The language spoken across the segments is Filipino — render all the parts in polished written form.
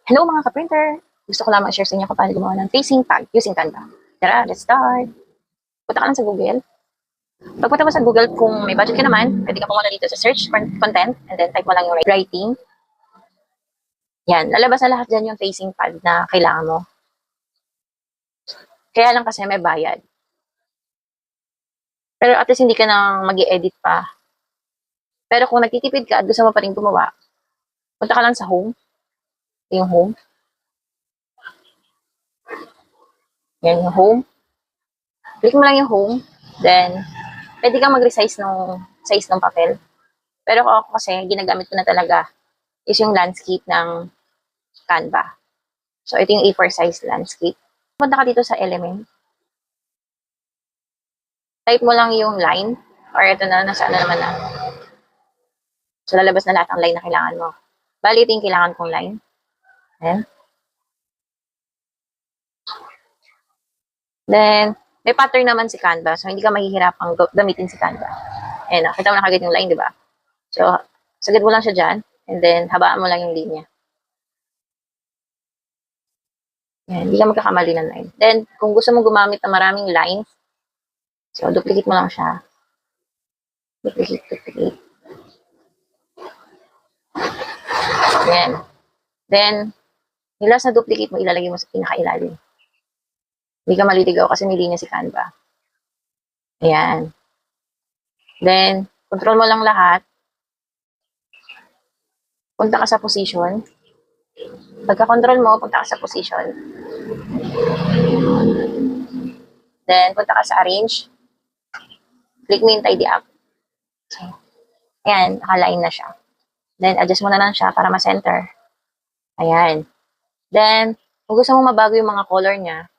Hello mga ka-printer! Gusto ko lamang share sa inyo kung paano gumawa ng facing tag using Canva. Tara, let's start! Punta ka lang sa Google. Pagpunta mo sa Google, kung may budget ka naman, pwede ka pumunta dito sa search content and then type mo lang yung writing. Yan, lalabas na lahat dyan yung facing pad na kailangan mo. Kaya lang kasi may bayad. Pero at least hindi ka na mag-i-edit pa. Pero kung nagtitipid ka at gusto mo pa rin gumawa, punta ka lang sa home. Yung home. Yan yung home. Click mo lang yung home. Then, pwede kang mag-resize ng size ng papel. Pero ako kasi, ginagamit ko na talaga is yung landscape ng Canva. So, ito yung A4 size landscape. Punta ka dito sa element. Type mo lang yung line. Or ito na, nasaan na naman na. So, lalabas na lahat ang line na kailangan mo. Bali, ito yung kailangan kong line. Ayan. Then, may pattern naman si Canva. So, hindi ka mahihirapang gamitin si Canva. Ayan, nakita mo na kagad yung line, di ba? So, sagad mo lang siya dyan. And then, habaan mo lang yung linya. Yan, hindi ka magkakamali ng line. Then, kung gusto mo gumamit ng maraming lines, so, duplicate mo lang siya. Duplicate. Yan. Then, yung last na duplicate mo, ilalagay mo sa pinakailalim. Hindi ka maliligaw kasi nilinya si Canva. Ayan. Then, control mo lang lahat. Punta ka sa position. Pagka-control mo, punta ka sa position. Then, punta ka sa arrange. Click mo yung tidy up. So, ayan, naka-line na siya. Then, adjust mo na lang siya para ma-center. Ayan. Then, kung gusto mo mabago yung mga color niya,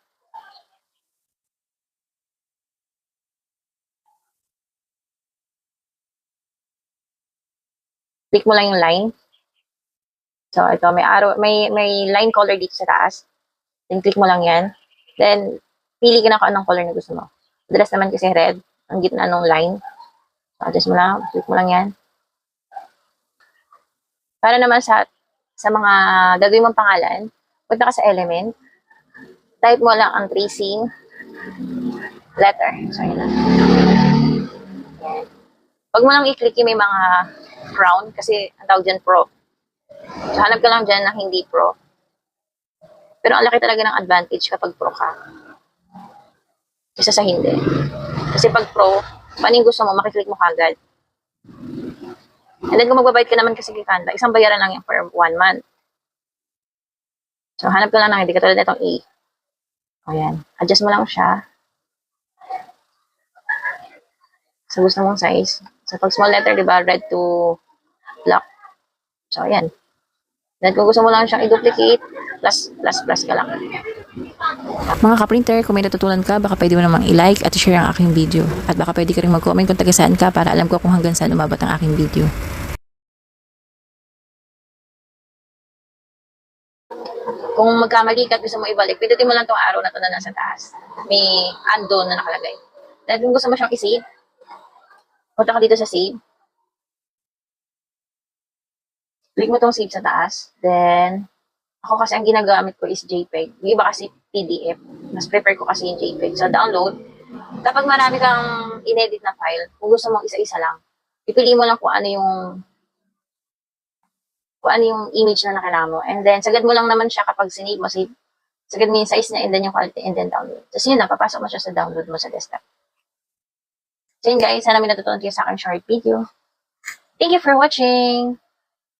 click mo lang yung line. So, ito, may arrow, may line color dito sa taas. Then, click mo lang yan. Then, pili ka na kung anong color na gusto mo. Madalas naman kasi red, ang gitna ng line. So, adjust mo lang, click mo lang yan. Para naman sa mga gagawin mong pangalan, punta ka sa element, type mo lang ang tracing letter. So, yun lang. Huwag mo lang i-click yung may mga crown kasi ang tawag dyan pro. So, hanap ka lang dyan na hindi pro. Pero ang laki talaga ng advantage kapag pro ka. Isa sa hindi. Kasi pag pro, paano yung gusto mo, makiklik mo kagad. And then kung magbabayad ka naman kasi kay Canva, isang bayaran lang yan for 1 month. So, hanap ka lang ng hindi katulad na itong A. Ayan. Adjust mo lang siya. Sa gusto mong size. So, pag small letter, diba, red to black. So, ayan. Then, kung gusto mo lang siyang i-duplicate, plus ka lang. Mga ka-printer, kung may natutunan ka, baka pwede mo namang i-like at i-share ang aking video. At baka pwede ka rin mag-comment kung taga saan ka para alam ko kung hanggang saan umabot ang aking video. Kung magkamali ka at gusto mo ibalik, pindutin mo lang tong arrow na to na nasa taas. May undo na nakalagay. Then, kung gusto mo siyang i-save, punta ka dito sa save. Click mo tong save sa taas. Then, ako kasi ang ginagamit ko is JPEG. Yung iba kasi PDF. Mas prefer ko kasi yung JPEG. So, download. Kapag marami kang inedit na file, kung gusto mong isa-isa lang, ipili mo lang kung ano yung image na kailangan mo. And then, sagad mo lang naman siya kapag sinave mo, save. Sagad mo yung size niya, and then yung quality, and then download. Tapos yun, napapasok mo siya sa download mo sa desktop. So yun guys, sana may natutunan kayo sa aking short video. Thank you for watching!